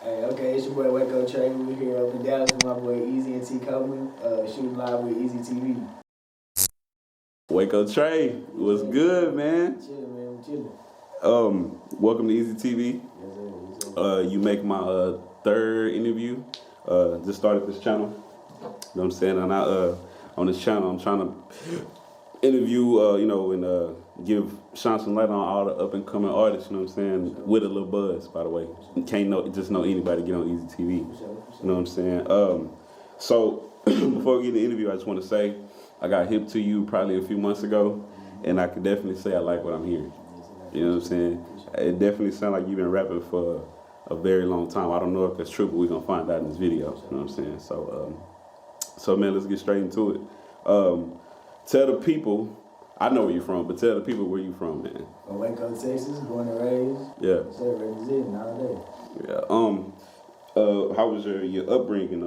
Hey, okay, it's your boy Waco TREY. We're here up in Dallas with my boy Easy and T Coleman, shooting live with Easy TV. Waco TREY, what's good, man? Chillin', man, we chillin'. Welcome to Easy TV. Yes, sir. You make my third interview. Just started this channel. You know what I'm saying? And on this channel, I'm trying to interview, and shine some light on all the up and coming artists. You know what I'm saying? With a little buzz, by the way. You can't just know anybody to get on Easy TV. You know what I'm saying? So before we get to the interview, I just want to say I got hip to you probably a few months ago, and I can definitely say I like what I'm hearing. You know what I'm saying? It definitely sounds like you've been rapping for a very long time. I don't know if that's true, but we're gonna find out in this video. You know what I'm saying? So man, let's get straight into it. Tell the people, I know where you're from, but tell the people where you from, man. From Waco, Texas, born and raised. Yeah. Representing all day. Yeah. How was your upbringing?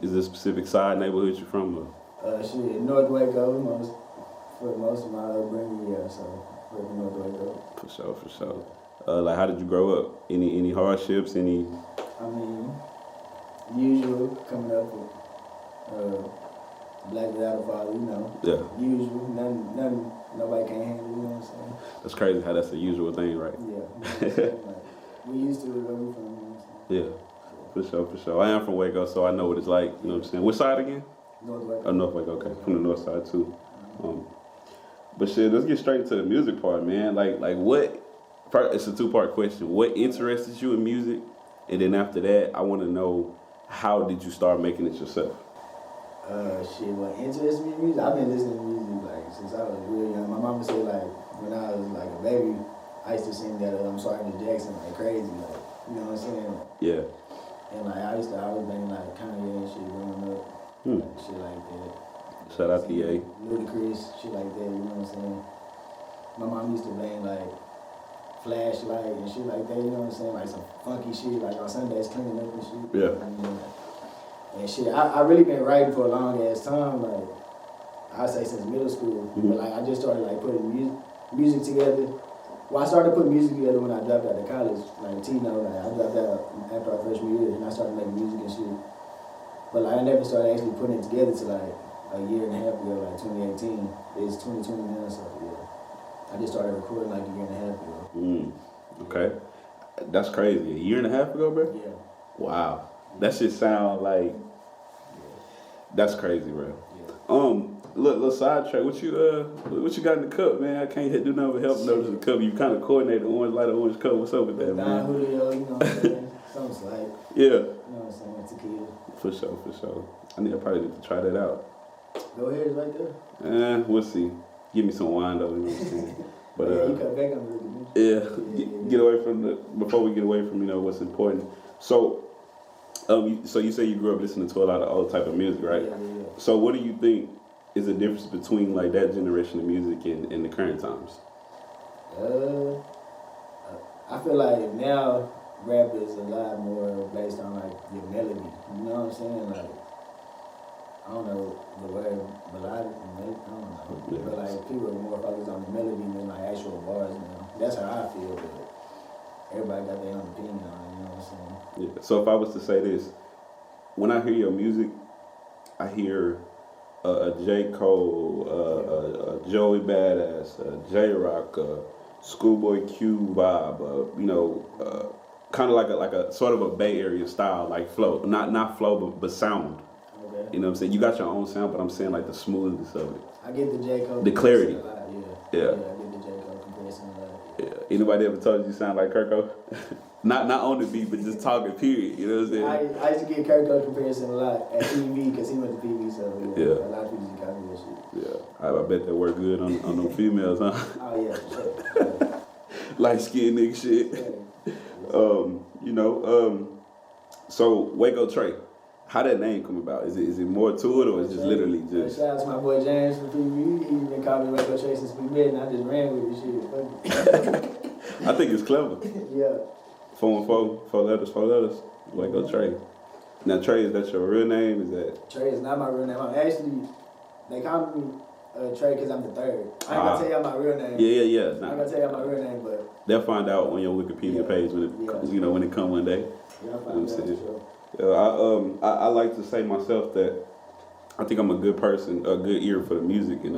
Is there a specific side neighborhood you're from? North Waco, for most of my upbringing, yeah, so from North Waco. For sure. Like, how did you grow up? Any hardships? I mean, usual coming up with black without a father, you know. Yeah. Usual, nothing nobody can handle, you know what I'm saying? That's crazy how that's a usual thing, right? Yeah. You know what I'm saying? Like, we used to it where we from, you know what I'm saying? Yeah. For sure. I am from Waco, so I know what it's like, you know what I'm saying? Which side again? North Waco. Oh, North Waco, okay. From the north side too. But shit, let's get straight into the music part, man. Like what, it's a two-part question. What interested you in music? And then after that, I want to know, how did you start making it yourself? What interests me in music? I've been listening to music like since I was real young. My mama said like when I was like a baby, I used to sing that I'm sorry Miss Jackson like crazy, like you know what I'm saying? Yeah. And like I used to always bang like Kanye and shit growing up, like, shit like that. Shout out to Ye. Ludacris, shit like that. You know what I'm saying? My mom used to bang like Flashlight and shit like that. You know what I'm saying? Like some funky shit, like on Sundays cleaning up and shit. Yeah. And shit, I really been writing for a long ass time, like I say since middle school. But like I just started like putting music together. Well, I started putting music together when I dropped out of college, like Tino. Like I dropped out after our freshman year, and I started making music and shit. But like I never started actually putting it together till like a year and a half ago, like 2018. It's 2020 now, so yeah. I just started recording like a year and a half ago. Okay. That's crazy. A year and a half ago, bro? Yeah. Wow. That shit sound like, that's crazy, bro. Yeah. Little sidetrack. What you got in the cup, man? I can't do nothing but help notice the cup. You kind of coordinated orange light, orange cup. What's up with that, man? Julio, you know what I'm saying? Something like, Yeah. you know what I'm saying? Tequila. For sure. I probably need to try that out. Go ahead, it's right there. We'll see. Give me some wine though, you know what I'm saying? But yeah, you cut back on the music. Yeah. Get away from before we get away from what's important. So, so you say you grew up listening to a lot of old type of music, right? Yeah. So what do you think is the difference between like that generation of music and the current times? I feel like now rap is a lot more based on like your melody. You know what I'm saying? Like I don't know the word melodic, I don't know. Yeah. But like people are more focused on the melody than like actual bars now. That's how I feel, but everybody got their own opinion on it, you know what I'm saying? Yeah. So if I was to say this, when I hear your music, I hear a J. Cole, Joey Badass, J-Rock, Schoolboy Q vibe, kind of like a sort of a Bay Area style, like flow, not flow, but sound. Okay. You know what I'm saying? You got your own sound, but I'm saying like the smoothness of it. I get the J. Cole. The clarity. A lot, yeah. I get the J. Cole comparison a lot. Yeah. Anybody ever told you sound like Kirko? not on the beat, but just talking, period. You know what I'm saying? I used to get Kirk Coach comparison a lot at TV because he went to TV, so yeah. A lot of people just call me that shit. Yeah, I bet that work good on them females, huh? Oh yeah, for sure. Light skin nigga shit. Yeah. So Waco TREY, how that name come about? Is it more to it or is it just literally just? Shout out to my boy James from TV. He been calling me Waco TREY since we met, and I just ran with this shit. I think it's clever. Yeah. 4 letters. Waco TREY. Now Trey, is that your real name? Is that? Trey is not my real name. I'm actually, they call me Trey, because I'm the third. I ain't gonna tell y'all my real name. Yeah. I ain't gonna tell y'all my real name, but they'll find out on your Wikipedia page when it when it come one day. Yeah, I'll find out for sure. I like to say myself that I think I'm a good person, a good ear for the music, and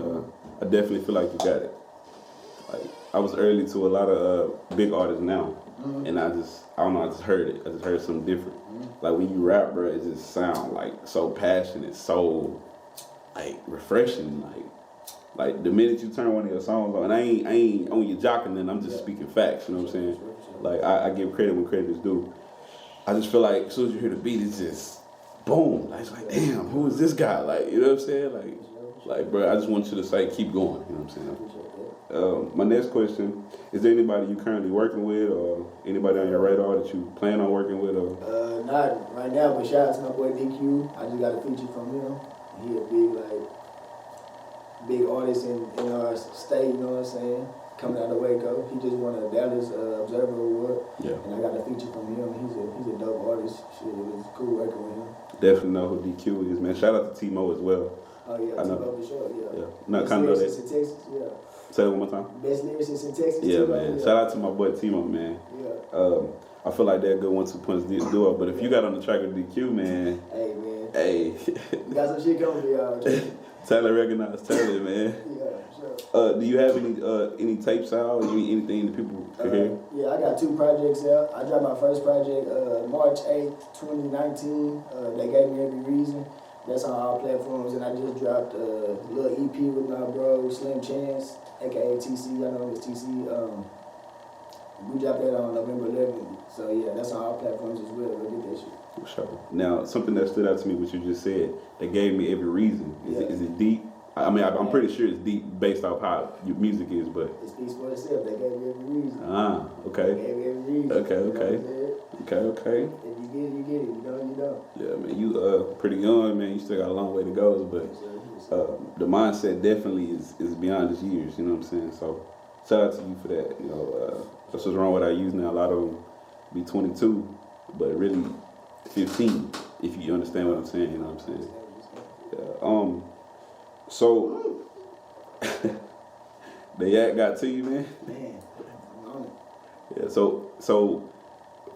I definitely feel like you got it. Like I was early to a lot of big artists now, and I don't know, I just heard it. I just heard something different. Like when you rap, bro, it just sound like so passionate, so like refreshing. Like the minute you turn one of your songs on, and I ain't on your jocking, then I'm just speaking facts. You know what I'm saying? Like I give credit when credit is due. I just feel like as soon as you hear the beat, it's just boom. Like, it's like, damn, who is this guy? Like, you know what I'm saying? Like, bro, I just want you to say, keep going. You know what I'm saying? My next question: is there anybody you currently working with, or anybody on your radar that you plan on working with? Or not right now, but shout out to my boy DQ. I just got a feature from him. He a big artist in our state. You know what I'm saying? Coming out of Waco, he just won a Dallas Observer Award. Yeah. And I got a feature from him. He's a dope artist. Shit, it was cool working with him. Definitely know who DQ is, man. Shout out to T-Mo as well. Oh yeah, T-Mo for sure. Yeah. Not Best lyricist in Texas. Yeah. Say that one more time. Best lyricist in Texas. Yeah, T-Mo, man. Yeah. Shout out to my boy T-Mo, man. Yeah. I feel like they're a good 1-2 punch duo, but if you got on the track with DQ, man. Hey, man. Hey. You got some shit coming for y'all. Talent recognized talent, man. Yeah, sure. Do you have any tapes out? Anything that people can hear? Yeah, I got 2 projects out. I dropped my first project March 8th, 2019. They gave me every reason. That's on all platforms, and I just dropped a little EP with my bro Slim Chance, aka TC. I know it's TC. We dropped that on November 11th. So yeah, that's on all platforms as well. Go get that shit. For sure. Now, something that stood out to me, what you just said, they gave me every reason. Is it deep? I mean, I'm pretty sure it's deep based off how your music is, but it speaks for itself. They gave me every reason. Okay. They gave me every reason. Okay. Okay. If you get it, you get it. You don't, you don't. Yeah, man, you pretty young, man. You still got a long way to go, but the mindset definitely is beyond his years. You know what I'm saying? So, shout out to you for that. You know, that's what's wrong with our youth now. A lot of them be 22, but really 15. If you understand what I'm saying, you know what I'm saying? Yeah. So, the yak got to you, man? Man, I'm on it. Yeah, so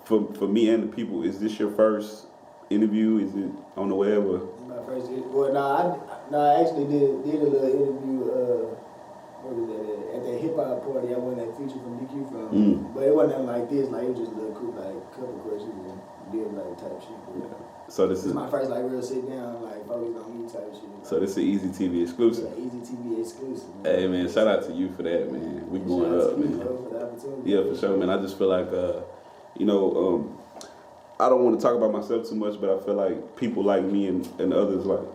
for me and the people, is this your first interview? Is it on the web? Or? My first interview. Well, I actually did a little interview, what was that, at that hip-hop party. I won that feature from DQ from. But it wasn't nothing like this. Like, it was just a little cool, like, couple questions and did, like, type shit. Yeah. So this is my first like real sit down, like focus on me type shit. So this is Easy TV exclusive. Yeah, Easy TV exclusive. Man. Hey man, shout out to you for that, man. We going up, man. For the opportunity. Yeah, for sure, man. I just feel like, I don't want to talk about myself too much, but I feel like people like me and others, like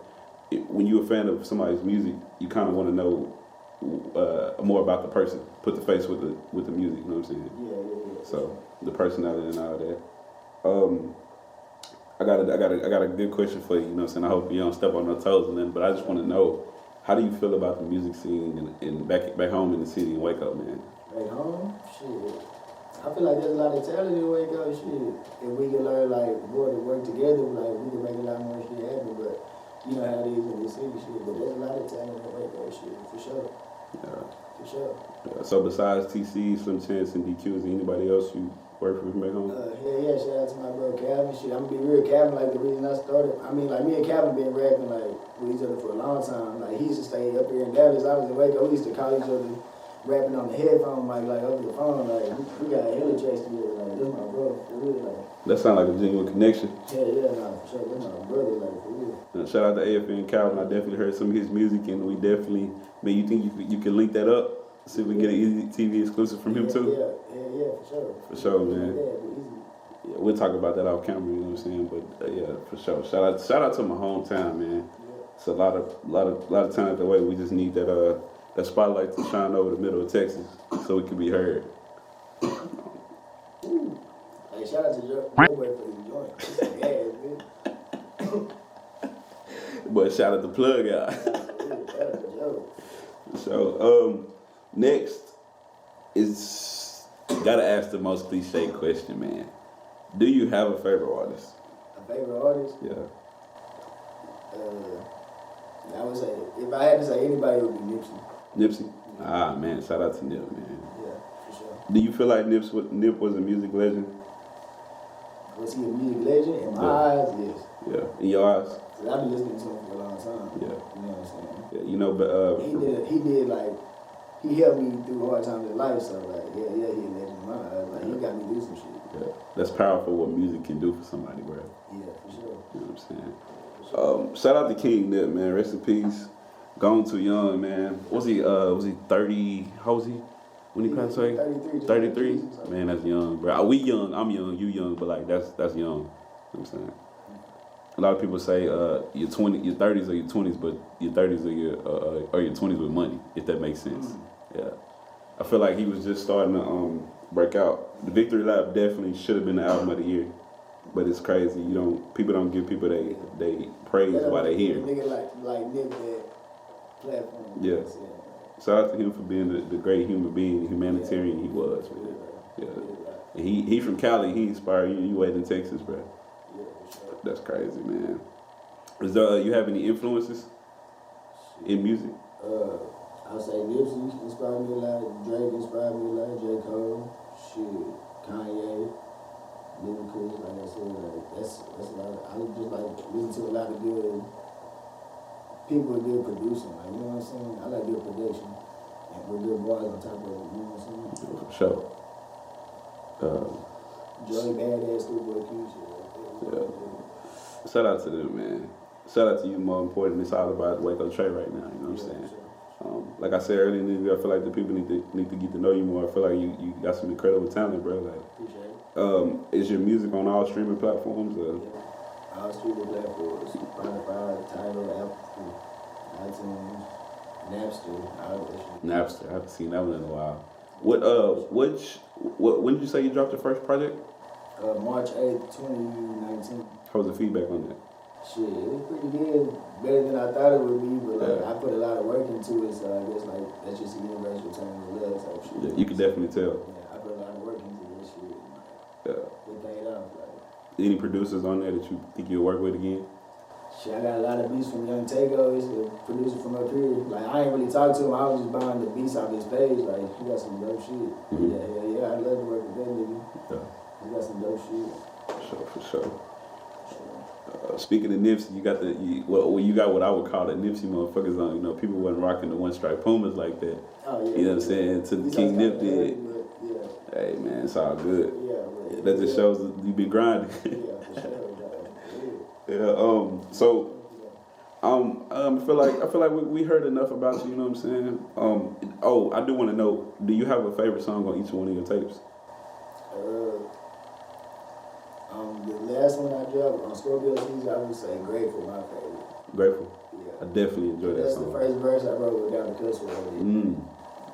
when you're a fan of somebody's music, you kind of want to know more about the person. Put the face with the music. You know what I'm saying? Yeah. So the personality and all that. I got a good question for you. You know what I'm saying? I hope you don't step on no toes and then, but I just want to know, how do you feel about the music scene in back home in the city in Waco, man? Back home, shit. I feel like there's a lot of talent in Waco, shit. If we can learn like more to work together, like we can make a lot more shit happen. But you know how it is in the city, shit. But there's a lot of talent in Waco, shit, for sure. Yeah. For sure. Yeah. So besides TC, Slim Chance, and DQ, is there anybody else you work with back home? Yeah, shout out to my bro Calvin. Shit, I'm gonna be real, Calvin, like the reason I started. I mean, like me and Calvin been rapping like with each other for a long time. Like he used to stay up here in Dallas. I was in Waco. We used to call each other rapping on the headphone mic, like over the phone. Like we got hella tracks together. Like this my bro, for real. Like that sound like a genuine connection. Yeah, nah, for sure. That's my brother, like for real. Shout out to AFN Calvin. I definitely heard some of his music, and we definitely. Man, you think you can link that up? See if we can get an Easy TV exclusive from him too. Yeah, for sure. For sure, man. Yeah, we'll talk about that off camera. You know what I'm saying? But yeah, for sure. Shout out to my hometown, man. Yeah. It's a lot of talent that way. We just need that spotlight to shine over the middle of Texas so we can be heard. Ooh. Hey, shout out to your boy for the joint. Yeah, man. But shout out to Plug out. So, next is, gotta ask the most cliche question, man. Do you have a favorite artist? A favorite artist? Yeah. I would say, if I had to say anybody, it would be Nipsey. Nipsey? Ah, man, shout out to Nip, man. Yeah, for sure. Do you feel like Nip was a music legend? Was he a music legend? In my eyes, yes. Yeah. In your eyes? Cause I've been listening to him for a long time. Yeah. You know what I'm saying? Yeah, you know, but he did like, he helped me through hard times in life, so like, yeah, he a legend in my eyes. Like, he got me do some shit. yeah, that's powerful what music can do for somebody, bro. Yeah, for sure. You know what I'm saying? Shout out to King Nip, man. Rest in peace. Gone too young, man. Was he 30? How was he when he passed away? 33. Man, that's young, bro. We young. I'm young. You young, but like that's young. You know what I'm saying? A lot of people say your 30s or your 20s, but your 30s or your 20s with money, if that makes sense. Yeah. I feel like he was just starting to break out. The Victory Lap definitely should have been the album of the year. But it's crazy. People don't give people they praise while they're here. Nigga like Nick that platform. Yeah. Shout out to him for being the great human being, humanitarian he was, man. Yeah. And he from Cali. He inspired you. You wait in Texas, bro. Yeah, for sure. That's crazy, man. Is there you have any influences in music? I would say Nipsey inspired me a lot. Drake inspired me a lot. J. Cole. Shit. Kanye. Lyrical, like I said, like that's a lot. I just like listen to a lot of good people with good producing. Like, you know what I'm saying? I like good production and with good bars on top of it. You know what I'm saying? For sure. Joey Badass, Schoolboy Q, shit. Yeah. Shout out to them, man. Shout out to you. More important, it's all about Waco TREY right now. You know what I'm saying? Sure. Like I said earlier in the interview, I feel like the people need to get to know you more. I feel like you got some incredible talent, bro. Like. Appreciate it. Is your music on all streaming platforms? Yeah. All streaming platforms. Spotify, Tidal, Apple, iTunes, Napster, all that shit. Napster. I haven't seen that one in a while. When did you say you dropped your first project? March 8th, 2019. How was the feedback on that? Shit, it was pretty good. Better than I thought it would be, but like I put a lot of work into it, so I guess like that's just a universal term of love type shit. Yeah, you can definitely tell. Yeah, I put a lot of work into this shit. Yeah. It paid off. Like, any producers on there that you think you'll work with again? shit, I got a lot of beats from Young Tego. He's a producer from up here. Like I ain't really talked to him. I was just buying the beats off his page. Like he got some dope shit. Mm-hmm. Yeah. I'd love to work with that nigga. Yeah. He got some dope shit. For sure. Speaking of Nipsey, you got you got what I would call the Nipsey motherfuckers on. You know, people wasn't rocking the one stripe Pumas like that. Oh yeah. You know what I'm saying? To the King Nip did. Yeah. Hey man, it's all good. Yeah. That just shows that you been grinding. Yeah, for sure. Yeah. So. I feel like we heard enough about you. You know what I'm saying? I do want to know. Do you have a favorite song on each one of your tapes? The last one I dropped on Scorpio Season, I would say Grateful, my favorite. Grateful. Yeah. I definitely enjoy that That's song. the first verse I wrote without a cuss word. Mm.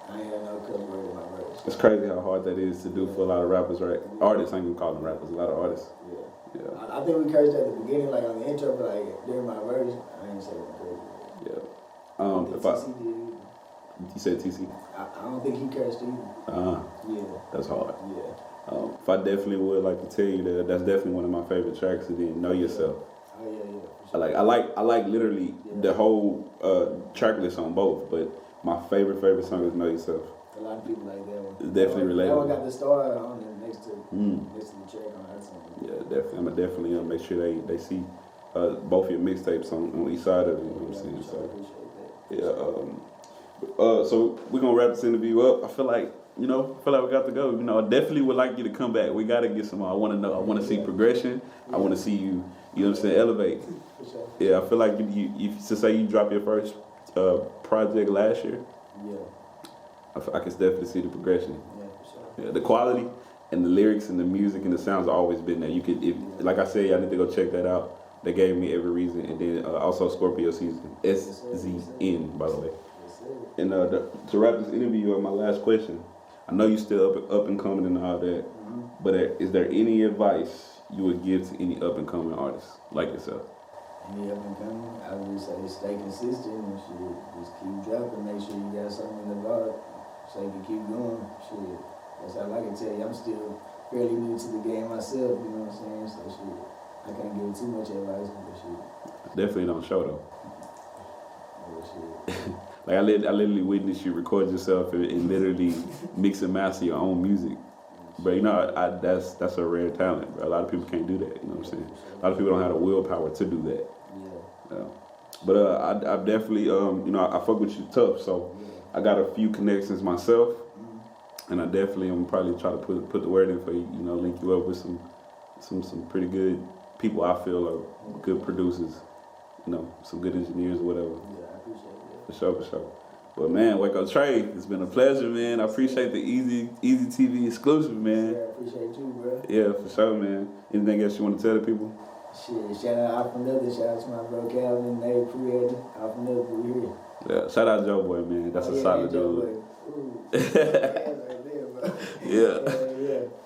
I ain't had no cuss word in my verse. It's crazy how hard that is to do for a lot of rappers, right? Artists, I ain't even call them rappers. A lot of artists. Yeah. I think we cursed at the beginning, like on the intro, but like during my verse, I ain't saying curse. Yeah. If TC did either. You said TC? I don't think he cursed either. Yeah. That's hard. Yeah. If I definitely would like to tell you that that's definitely one of my favorite tracks. And then Know Yourself. Oh yeah. Sure. I like literally the whole track list on both, but my favorite song is Know Yourself. A lot of people like that one. It's definitely relatable. That one got the star on it next to the track on that song. Yeah, definitely. I'm gonna definitely make sure they see both your mixtapes on each side of it. You know what I'm saying? So I appreciate that. yeah. So we're gonna wrap this interview up. I feel like we got to go. You know, I definitely would like you to come back. We gotta get some more. I want to know. I want to see progression. I want to see you. You know what I'm saying? Elevate. For sure. Yeah, I feel like you to say you dropped your first project last year. Yeah. I can definitely see the progression. Yeah, for sure. Yeah, the quality and the lyrics and the music and the sounds have always been there. You could, like I said, y'all need to go check that out. They gave me every reason. And then also Scorpio Season, SZN, by the way. And to wrap this interview, my last question. I know you still up and coming and all that, but is there any advice you would give to any up and coming artists like yourself? Any up and coming, I would say stay consistent and shit. Just keep dropping. Make sure you got something in the vault so you can keep going. Shit, that's all I can tell you. I'm still fairly new to the game myself. You know what I'm saying? So shit, I can't give too much advice, but shit. Definitely don't show though. shit. Like I literally witnessed you record yourself and literally mix and master your own music. But you know, that's a rare talent, bro. A lot of people can't do that. You know what I'm saying? A lot of people don't have the willpower to do that. Yeah. But I definitely, you know, I fuck with you tough. So I got a few connections myself, and I definitely am probably try to put the word in for you. You know, link you up with some pretty good people. I feel are good producers. You know, some good engineers or whatever. Yeah, I appreciate it. For sure. Well, man, Waco TREY, it's been a pleasure, man. I appreciate the Easy TV exclusive, man. Yeah, I appreciate you, bro. Yeah, for sure, man. Anything else you want to tell the people? Shit, shout out from Nothing. Shout out to my bro Calvin, Nate, creator. Out from Nothing, we here. Yeah, shout out Joe Boy, man. That's a solid dude. Yeah.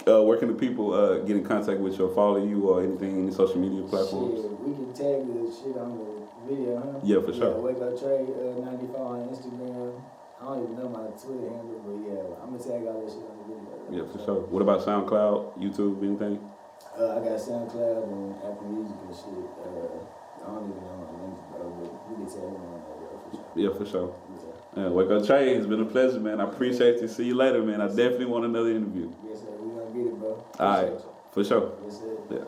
Where can the people get in contact with you or follow you or anything, any social media platforms? Shit, we can tag this shit on the video, huh? Yeah, for sure. Waco TREY 94 on Instagram. I don't even know my Twitter handle, but yeah, I'm gonna tag all that shit on the video. Yeah, for sure. What about SoundCloud, YouTube, anything? I got SoundCloud and Apple Music and shit. I don't even know my links, bro, but we can tag them on there, for sure. Yeah, for sure. Yeah, Waco TREY, it's been a pleasure, man. I appreciate you. See you later, man. I definitely want another interview. Yes, sir. We gonna get it, bro. All right, for sure. Yes, sir. Yeah.